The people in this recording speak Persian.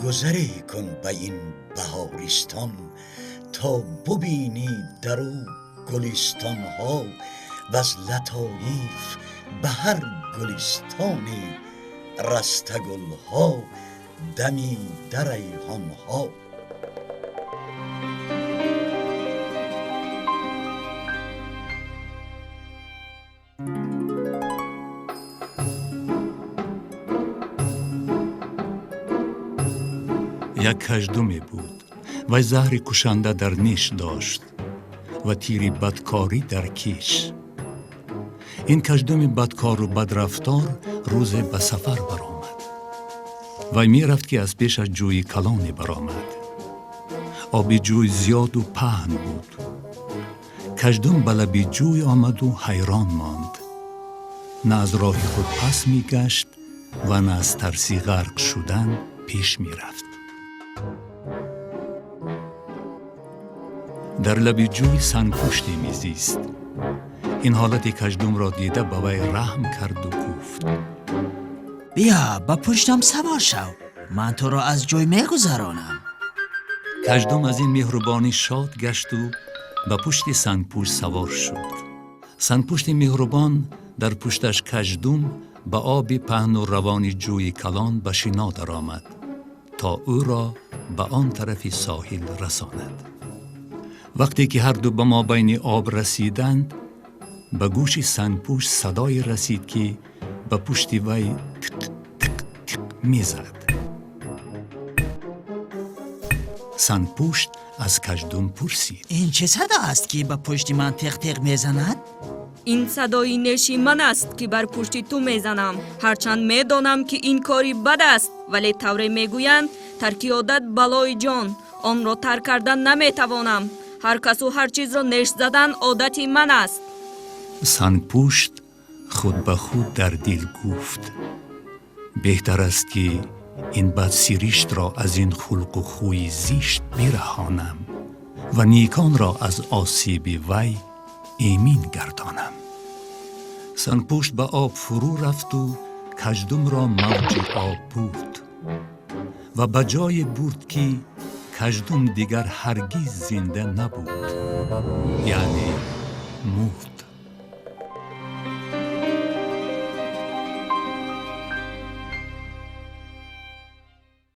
گذری کن به این بهارستان، تا ببینی در او گلستان ها و از لطایف به هر گلستانی رسته گل ها دمی در ریحان ها. یک کژدمی بود و زهر کشنده در نیش داشت و تیر بدکاری در کیش. این کژدم بدکار و بدرفتار روز به سفر برآمد. وی می رفت که از پیش از جوی کلانی برآمد. آب جوی زیاد و پهن بود. کژدم به لب جوی آمد و حیران ماند. نه از راه خود پس می گشت و نه از ترسی غرق شدن پیش می رفت. در لب جوی سنگپشتی میزیست. این حالت کژدم را دیده به وی رحم کرد و گفت: بیا با پشتم سوار شو، من تو را از جوی میگذرانم. کژدم از این مهربانی شاد گشت و به پشت سنگپشت سوار شد. سنگپشت مهربان در پشتش کژدم به آب پهن و روان جوی کلان به شنا درآمد تا او را به آن طرف ساحل رساند. وقتی که هر دو به مابین آب رسیدند، به گوش سنگپوش صدای رسید که به پشت وی تق تق تق میزد. سنگپوش از کژدم پرسید: این چه صدا است که به پشت من تق تق میزند؟ این صدای نشیمن است که بر پشت تو میزنم. هرچند میدانم که این کاری بد است، ولی طوری میگویند ترک عادت بلای جان، آن را ترک کردن نمیتوانم. هر کس و هر چیز را نش زدن عادتی من است. سنگپوشت خود به خود در دل گفت: بهتر است که این بدسیریشت را از این خلق و خوی زیشت برهانم و نیکان را از آسیب وی ایمن گردانم. سنگپوشت به آب فرو رفت و کژدم را موج آب بود و به جای برد که کژدم دیگر هرگز زنده نبود، یعنی مرد.